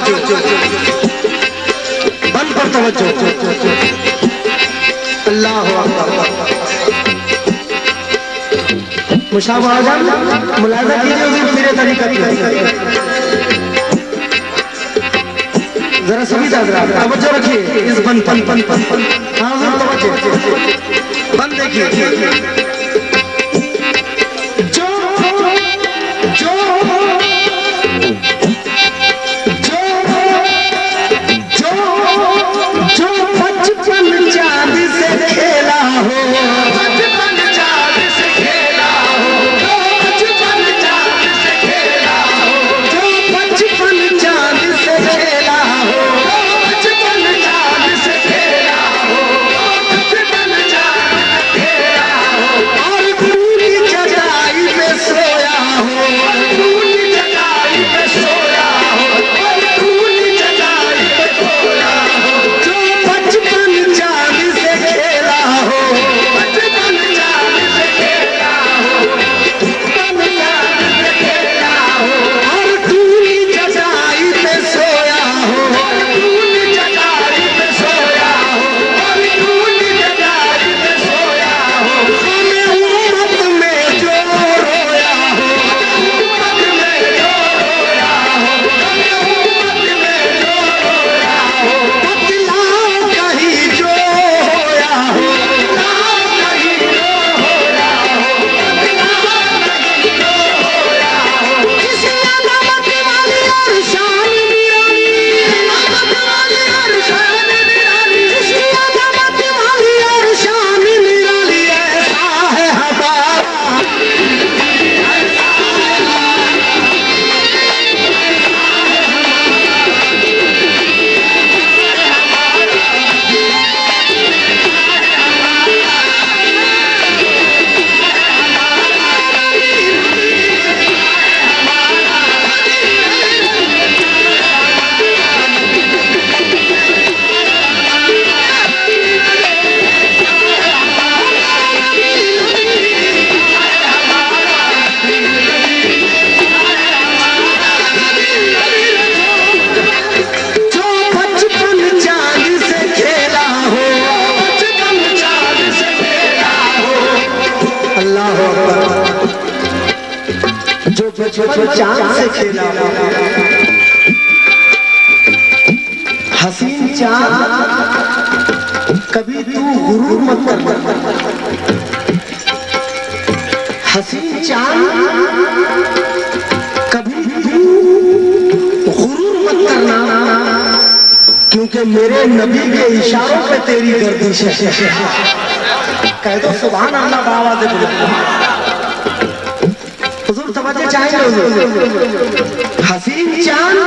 तवज्जो, बन पर तवज्जो। अल्लाह अकबर। मुशाब आज़म मुलाज़ा कीजिए हुजूर मेरे तरीक़त में। जरा सभी तवज्जो रखिए इस बन पर। हाँ हुजूर तवज्जो, बन देखिए। चांद से खेला हसीन चांद, कभी तू गुरूर मत कर। हसीन चांद कभी तू गुरूर मत करना, क्योंकि मेरे नबी के इशारों पे तेरी गर्दिश है। कह दो सुभान अल्लाह बाबा से। तवज्जो चाहिए। हसीन चांद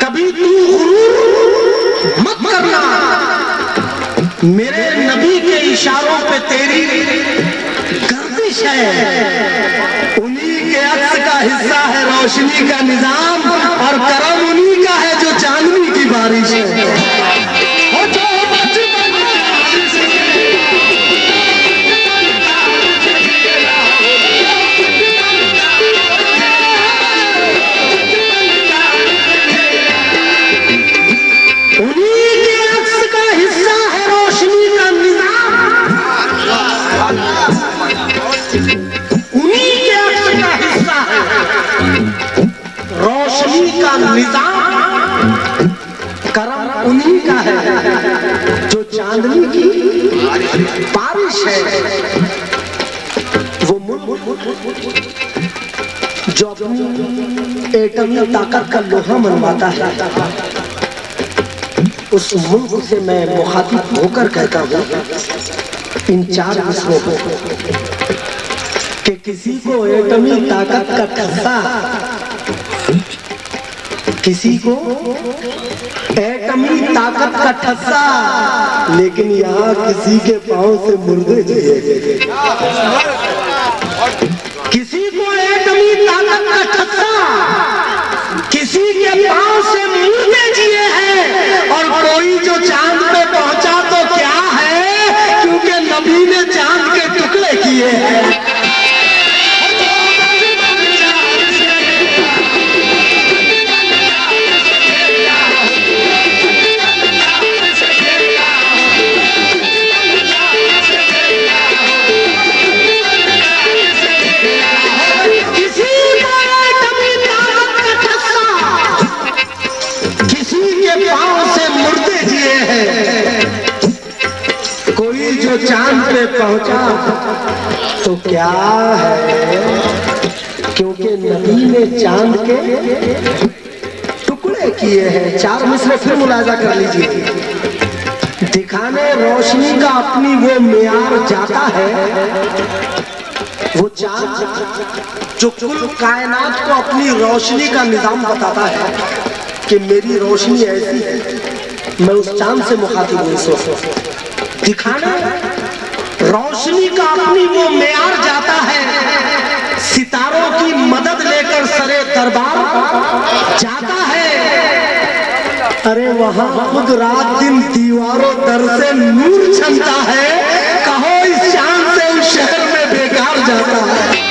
कभी तू गुरूर मत करना, मेरे नबी के इशारों पे तेरी गर्दिश है। उन्हीं के अक्स का हिस्सा है रोशनी का निजाम, और करम उन्हीं का है जो चांदनी की बारिश है। करम उन्हीं का है जो चांदनी की बारिश है। वो मुल्क जो अपनी एटमी ताकत का लोहा मनवाता है, उस मुल्क से मैं मुखातिब होकर कहता हूँ इन चार विषयों को कि किसी को एटमी ताकत का ठस्सा, किसी को एटमी ताकत का ठस्सा, लेकिन यहाँ किसी के पांव से मुर्दे चाहिए। किसी को एटमी ताकत का ठस्सा, किसी के पांव से मुर्दे जिए हैं। और कोई जो चांद पे पहुंचा तो क्या है, क्योंकि नबी ने चांद के टुकड़े किए हैं। पांव से मुर्दे जिए हैं। कोई जो चांद पे पहुंचा तो क्या है, क्योंकि नबी ने चांद के टुकड़े किए हैं। चार मिसरे फिर मुलाजा कर लीजिए। दिखाने रोशनी का अपनी वो मियार जाता है, वो चांद जो कुल कायनात को अपनी रोशनी का निजाम बताता है कि मेरी रोशनी ऐसी है, मैं उस चांद से मुखातिब हूं। सो दिखाने रोशनी का अपनी वो मियार जाता है, सितारों की मदद लेकर सरे दरबार जाता है। अरे वहां खुद रात दिन दीवारों दर से नूर छनता है, कहो इस चांद से उस शहर में बेकार जाता है।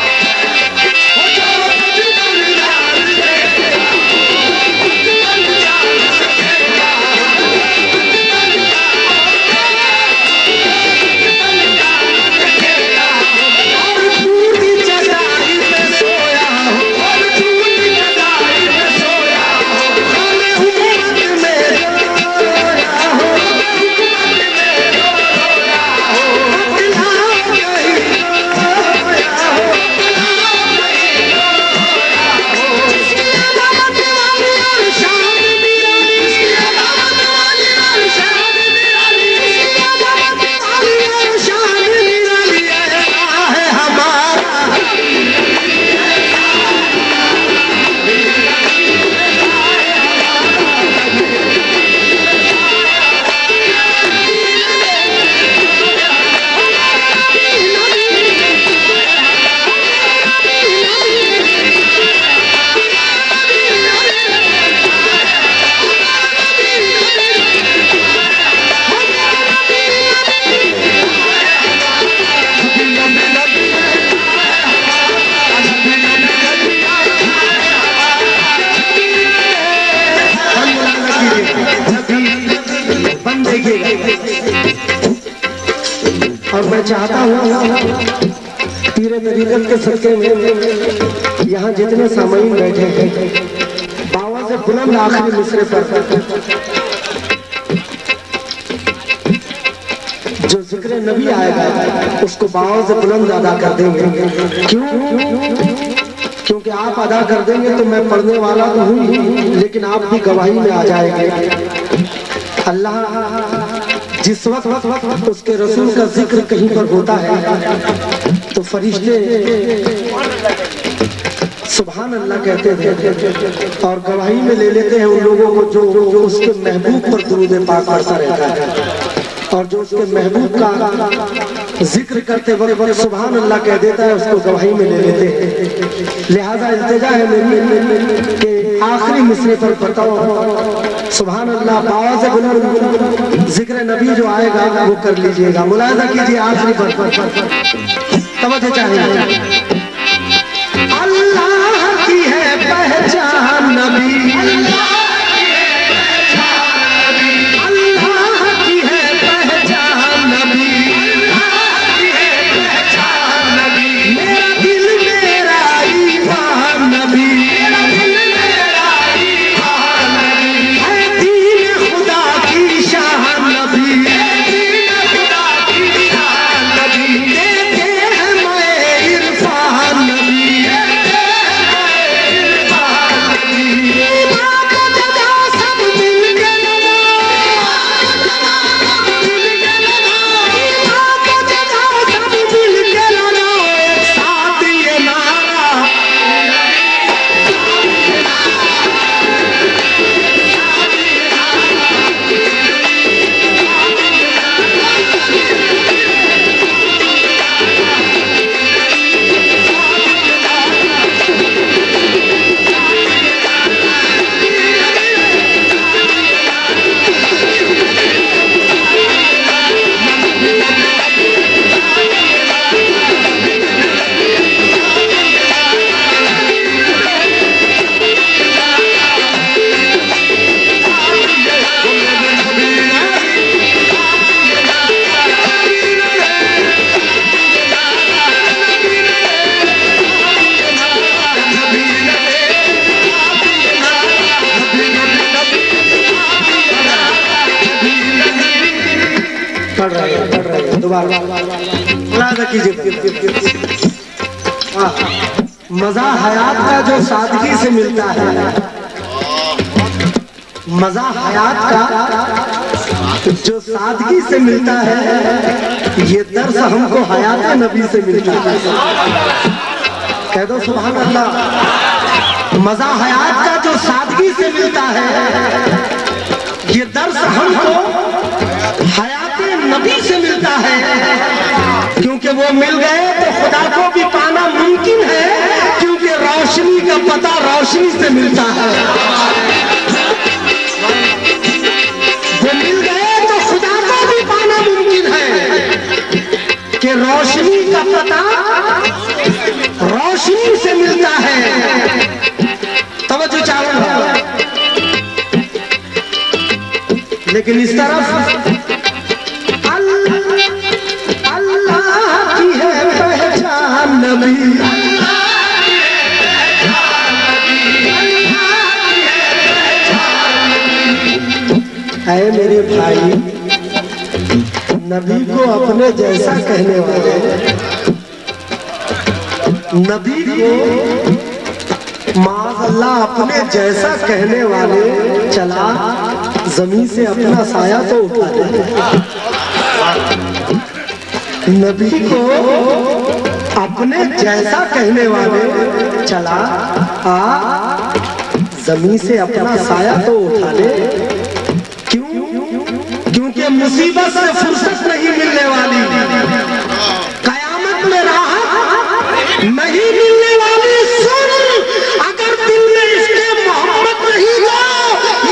और मैं चाहता हूँ पीरे तरीकत के सदके में यहाँ जितने सामाइन बैठे हैं, बाबा से बुलंद आखिरी मिसरे पर जो जिक्र नबी आएगा उसको बाबा से बुलंद अदा कर देंगे। क्यों? क्योंकि आप अदा कर देंगे तो मैं पढ़ने वाला तो हूँ, लेकिन आप भी गवाही में आ जाएंगे। अल्लाह जिस वक्त उसके रसूल का जिक्र कहीं पर होता है तो फरिश्ते सुभान अल्लाह कहते थे और गवाही में ले लेते हैं उन लोगों को जो उसके महबूब पर दुरूद पाक पढ़ता रहता है, और जो उसके महबूब का जिक्र करते वक्त सुभान अल्लाह कह देता है उसको गवाही में ले लेते हैं। लिहाजा इल्तिजा है मेरी कि आखिरी मिसरे पर बताओ सुभान अल्लाह, बाबा से बुलंद जिक्र नबी जो आएगा वो कर लीजिएगा। मुलाहिजा कीजिए आखिरी पर तवज्जो चाहिए। अल्लाह की है पहचान नबी, अल्लाह की है पहचान नबी, मेरा दिल मेरा ईमान नबी, है दीन खुदा की शान नबी, देते हैं मैं इरफान नबी, पढ़ रहे दोबारा मुलाहिजा कीजिए। मजा हयात का जो सादगी से मिलता है, मजा हयात का जो सादगी से मिलता है, ये दर्स हमको हयात नबी से मिलता है। कह दो सुभान अल्लाह। मजा हयात का जो सादगी से मिलता है, ये दर्स हमको हयात नबी से मिलता है। क्योंकि वो मिल गए तो खुदा को भी पाना मुमकिन है, क्योंकि रोशनी का पता रोशनी से मिलता है। वो मिल गए तो खुदा को भी पाना मुमकिन है कि रोशनी का पता रोशनी से मिलता है। तवज्जो चाहो। लेकिन इस तरफ अल्लाह की है पहचान नबी, ऐ मेरे भाई, नबी को अपने जैसा कहने वाले, नबी को माज़अल्लाह अपने जैसा कहने वाले चला जमीन से अपना साया तो उठा दे। नबी को अपने जैसा कहने वाले चला जमीन से अपना साया तो उठा ले। क्योंकि मुसीबत से फुर्सत नहीं मिलने वाली, कयामत में राहत नहीं मिलने वाली। सुन, अगर दिल में इसके मोहब्बत नहीं हो,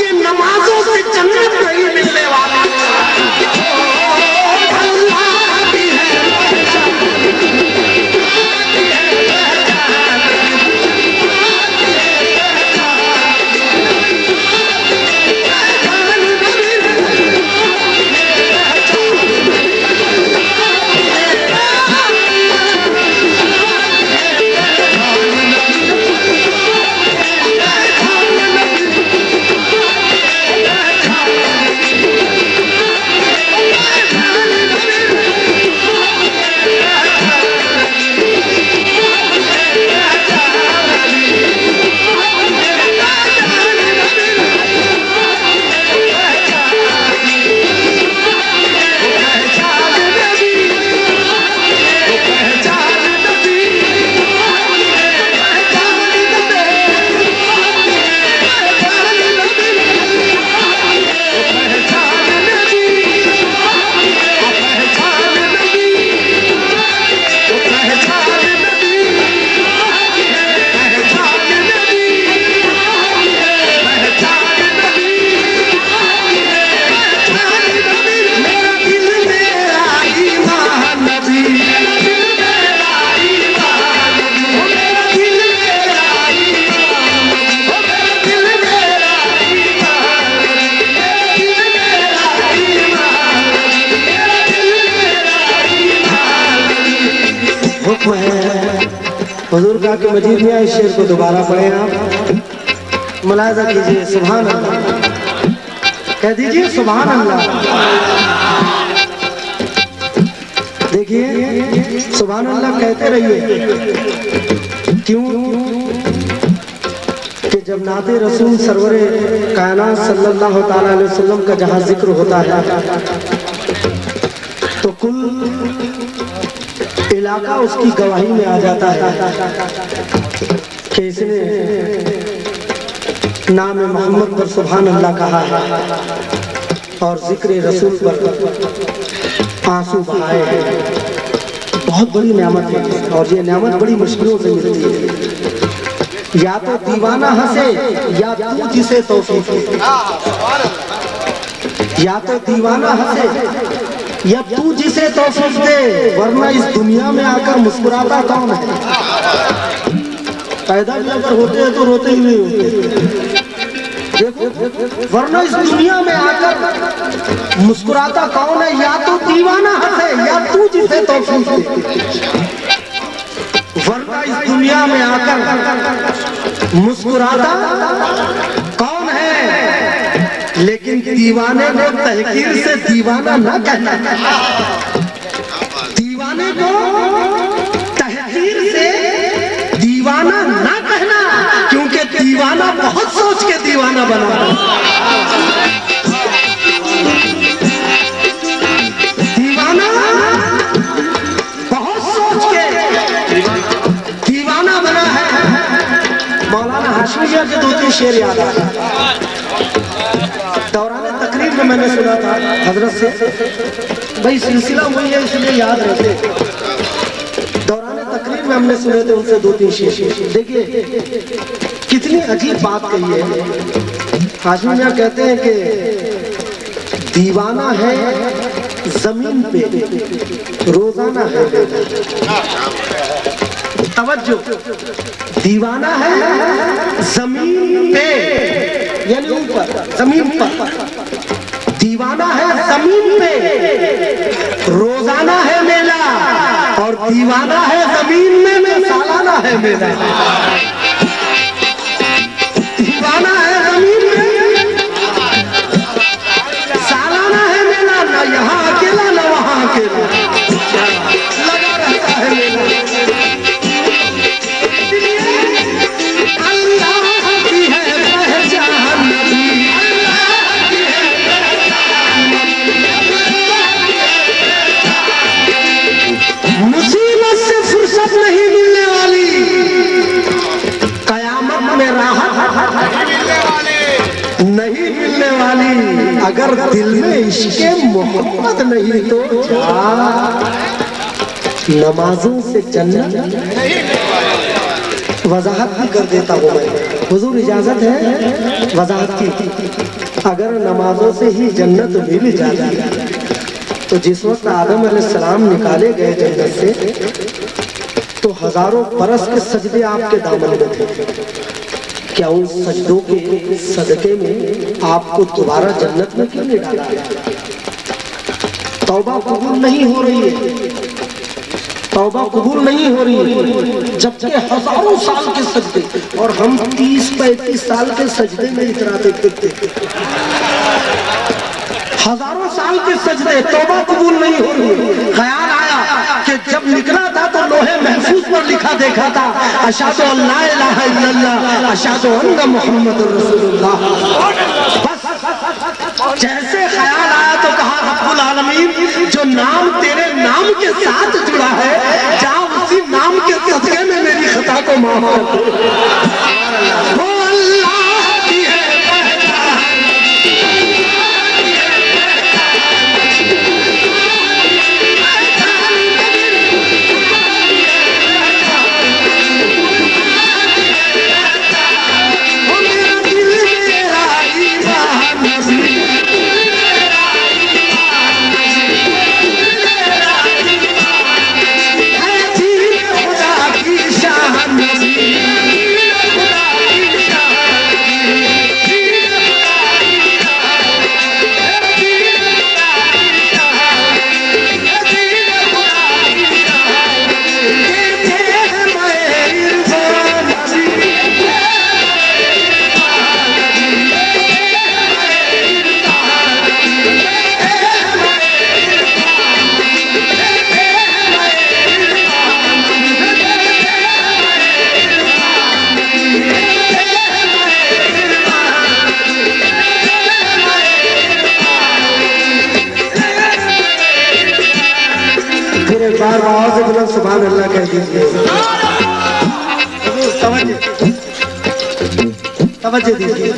ये नमाजों से जन्नत नहीं मिलने वाली। हुजूर का के मजीद में इस शेर को दोबारा पढ़े आप, मुलाहिजा कीजिए। सुभान अल्लाह, कह दीजिए सुभान अल्लाह। देखिए सुभान अल्लाह कहते रहिए। क्यों कि जब नाते रसूल सरवरे कायनात सल्लल्लाहु ताला अलैहि वसल्लम का जहाँ जिक्र होता है तो कुल इलाका उसकी गवाही में आ जाता है कि इसने नाम मोहम्मद पर सुभान अल्लाह कहा है और जिक्र रसूल पर आंसू बहाए हैं। बहुत बड़ी नेमत है और ये नेमत बड़ी मुश्किलों से मिलती है। या तो दीवाना हंसे या तू जिसे तौफीक दे, या तो दीवाना हंसे या तू जिसे तौफीक दे, वरना इस दुनिया में आकर मुस्कुराता कौन है। पैदा भी अगर होते हैं तो रोते ही नहीं होते। देखो, वरना इस दुनिया में आकर मुस्कुराता कौन है। या तो दीवाना हंसे या तू जिसे तौफीक दे, वरना इस दुनिया में आकर मुस्कुराता कौन है। लेकिन दीवाने को तहकीर से दीवाना ना कहना, दीवाने को तहकीर से दीवाना ना कहना, क्योंकि दीवाना बहुत सोच के दीवाना बना। दीवाना बहुत सोच के दीवाना बना है। मौलाना हाशमी जी के 2-3 शेर याद आ गए। दौरान तकरीर में मैंने सुना था हजरत से, भाई सिलसिला वही है इसलिए याद रहते। दौरान तकरीर में हमने सुने थे उनसे 2-3 शेर। देखिए कितनी अजीब बात कही है। हाशमी मियां कहते हैं कि दीवाना है जमीन पे, रोजाना है तवज्जो, दीवाना है जमीन पे यानी ऊपर जमीन पर, दीवाना है जमीन पे, रोजाना है मेला, और दीवाना है जमीन में सालाना है मेला। दीवाना है जमीन में, सालाना है मेला, ना यहाँ अकेला ना वहाँ अकेला, लगा रहता है मेला। मुसीबत से फुर्सत नहीं मिलने वाली, कयामत में राहत नहीं मिलने वाली, अगर दिल में इश्क़े मोहब्बत नहीं तो नमाजों से जन्नत। वजाहत भी कर देता हूँ मैं, हुजूर इजाजत है वजाहत की। अगर नमाजों से ही जन्नत मिल जाती तो जिस वक्त आदम अलैहिस्सलाम निकाले गए जन्नत से तो हजारों बरस के सजदे आपके दामन में थे। क्या उन सजदों के सदके में आपको दोबारा जन्नत में क्यों नहीं डाला? तौबा कबूल नहीं हो रही है, तौबा कबूल नहीं हो रही है, जबकि हजारों साल के सजदे, और हम 30-35 साल के सजदे में इतराते फिरते। हजारों साल के सजदे, तौबा कबूल नहीं हो रही। ख्याल आया कि जब निकला था तो लोहे महफूज पर लिखा देखा था, अशहदु अल्ला इलाहा इल्लल्लाह अशहदु अन्ना मुहम्मदुर रसूलुल्लाह। बस जैसे ख्याल आया तो कहा रब्बुल आलमीन, जो नाम तेरे नाम के साथ जुड़ा है, जा उसी नाम के सदके में मेरी खता को माफ कर दो। बार आवाज से बुलंद सुभान अल्लाह कह दीजिए। तवज्जो दीजिए।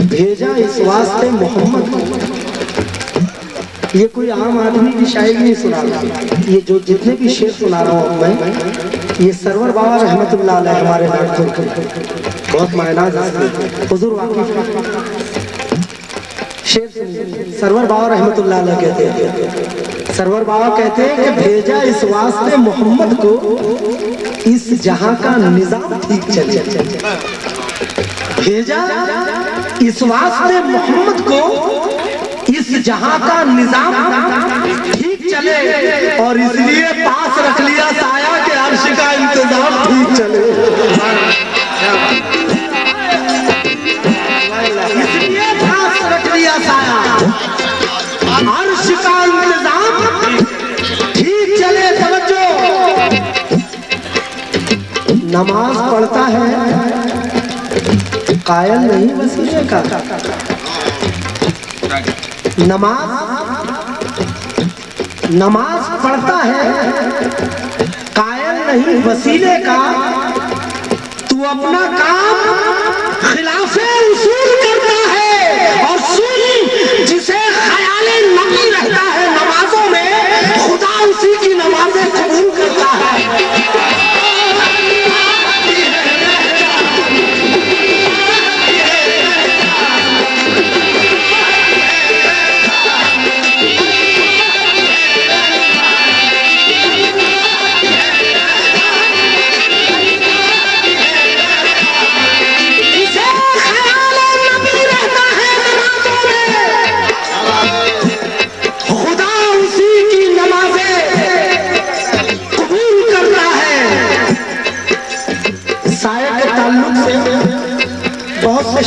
भेजा इस वास्ते मोहम्मद को। ये कोई आम आदमी की शायरी नहीं सुना रहा, ये जो जितने भी शेर सुना रहा हूँ मैं, ये सरवर बाबा रहमतुल्लाह अलैह हमारे नागपुर के बहुत मायनाज हुजूर वाकिफ शेर सरवर बाबा रहमतुल्लाह अलैह कहते हैं। सरवर बाबा कहते हैं कि भेजा इस वास्ते मोहम्मद को, इस जहां का निजाम ठीक चले। भेजा इस वास्ते मोहम्मद को, इस जहां का निजाम ठीक चले, और इसलिए पास रख लिया साया के अर्श का इंतजाम ठीक चले। नमाज पढ़ता है, कायल नहीं वसीले का। नमाज पढ़ता है, कायल नहीं वसीले का। तू अपना काम खिलाफे उसूल करता है, और सुन, जिसे ख्याल नबी रहता है नमाजों में, खुदा उसी की नमाजें कबूल करता है।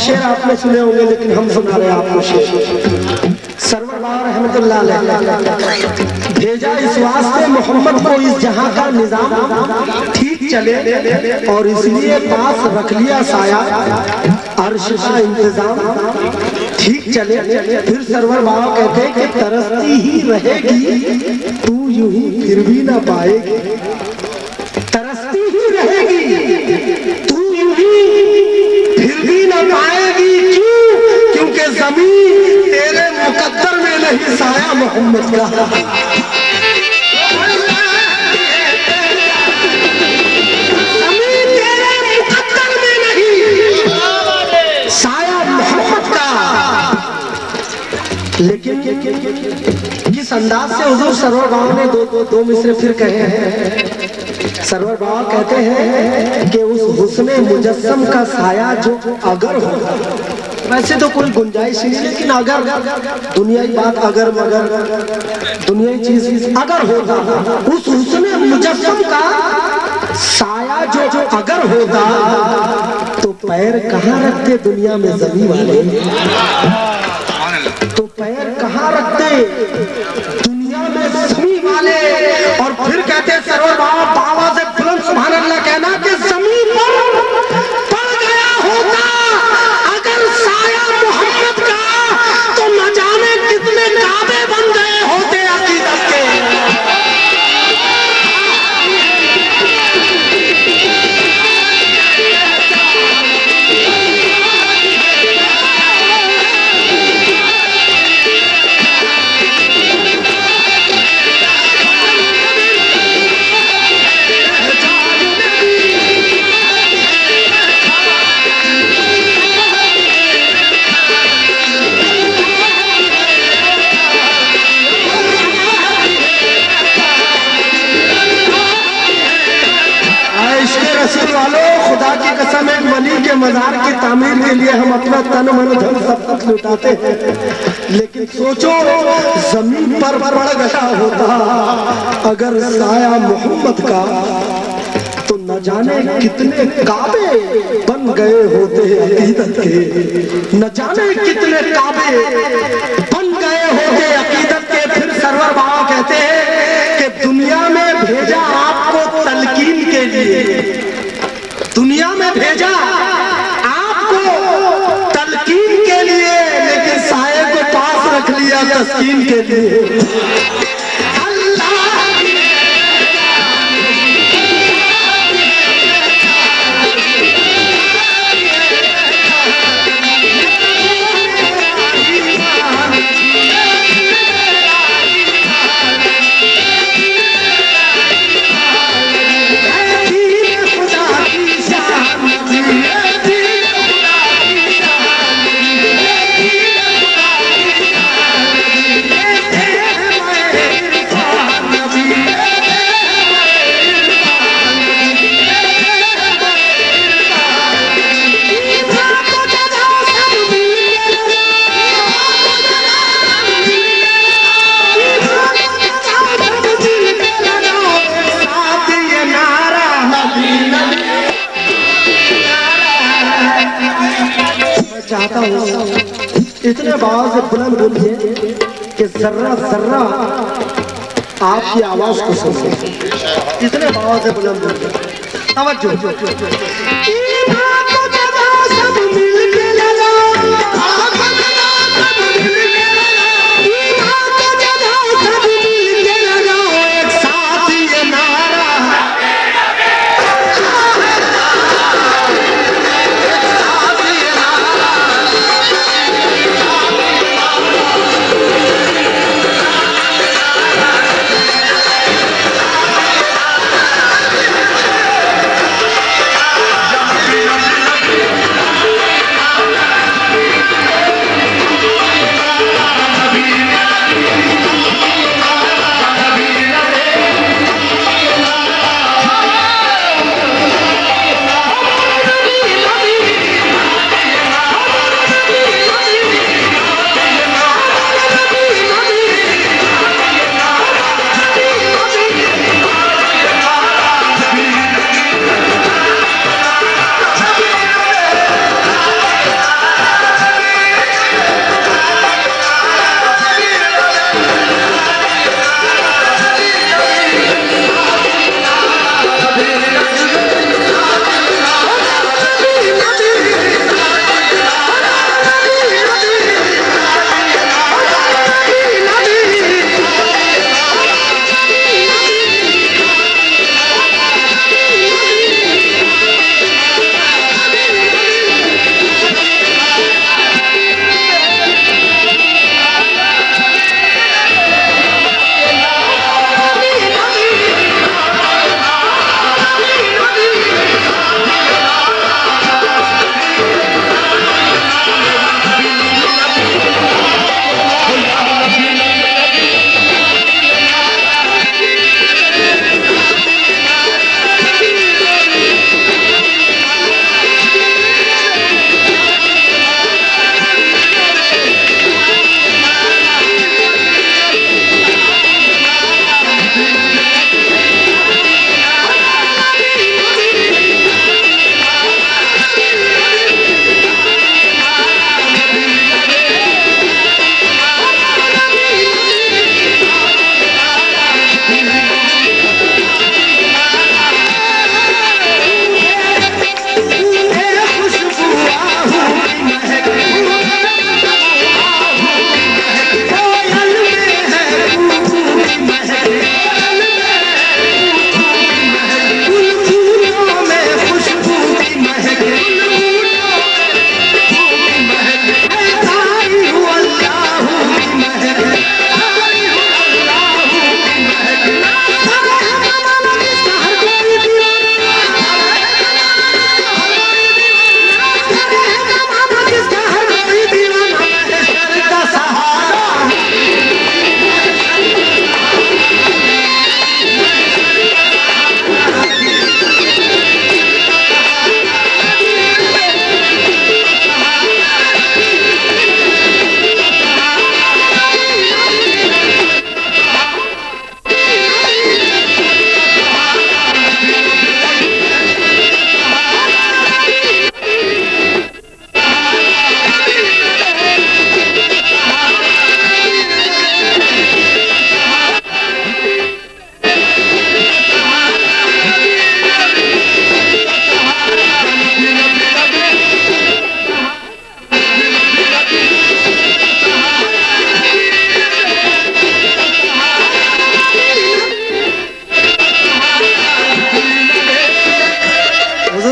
शेर आपने सुने होंगे, लेकिन हम सुना रहे हैं आपको शेर। सरवर बाबा रहमतुल्लाह अलैह भेजा इस वास्ते मोहम्मद को इस जहां का निजाम ठीक चले, और इसलिए पास रख लिया साया, अर्श का इंतजाम ठीक चले। फिर सरवर बाबा कहते हैं कि तरसती ही रहेगी तू यूं ही फिर भी ना पाएगी। तरसती ही रहेगी तू यूं ही फिर भी न पाएगी। क्यों? क्योंकि ज़मीन तेरे मुकद्दर में नहीं, साया मोहम्मद का। ज़मीन तेरे मुकद्दर में नहीं, साया मोहम्मद का। लेकिन किस अंदाज से हुजूर सरवर बाबा ने दो मिसरे फिर कहे हैं। सरवर बाबा कहते हैं कि उस हुस्ने मुजस्सम का साया जो अगर होगा, वैसे तो कोई गुंजाइश नहीं, लेकिन अगर दुनियाई बात, अगर मगर दुनियाई चीज अगर होगा, उस हुस्ने मुजस्सम का साया जो अगर होगा, तो पैर कहाँ रखते दुनिया में ज़मीन वाले? तो पैर कहाँ रखते दुनिया में ज़मीन वाले? और फिर कहते सरवर बाबा से बुलंद सुभान अल्लाह कहना कि ज़मीन पर पड़ गया होता अगर साया मोहम्मद का, तो न जाने कितने काबे बन गए होते अकीदत के। खुदा की कसम, एक वली के मजार की तामीर के लिए हम अपना तन मन धन सब कुछ लुटाते हैं, लेकिन सोचो जमीन पर पड़ गया होता अगर साया मोहम्मद का, तो न जाने कितने काबे बन गए होते अकीदत के। न जाने कितने काबे बन गए होते अकीदत के। फिर सरवर बाबा कहते हैं कि दुनिया में भेजा आपको तलकीन के लिए, दुनिया में भेजा आपको तलकीन के लिए, लेकिन साये को पास रख लिया तस्कीन के लिए। चाहता हूँ इतने आवाज से बुलंद बोलिए कि जर्रा जर्रा आपकी आवाज को सुने। इतने आवाज से बुलंद बोलिए। तवज्जो ईमान को जगा सब मिलके लगाओ, ईमान को जगा सब मिलके लगाओ, एक साथ ये नारा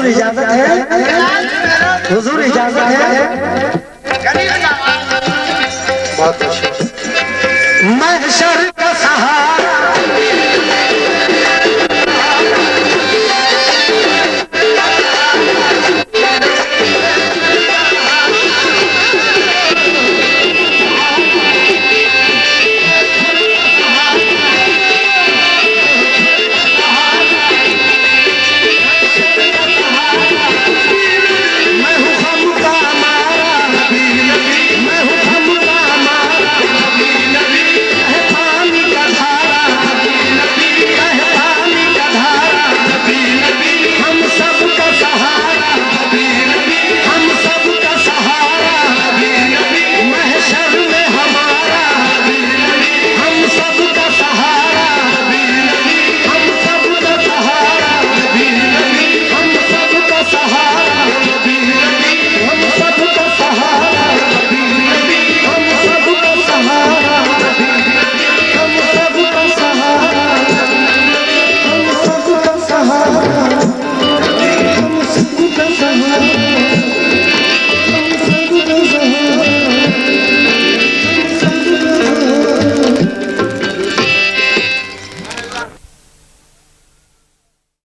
इजाजत है, हुजूर इजाजत है। बहुत अच्छा। महशर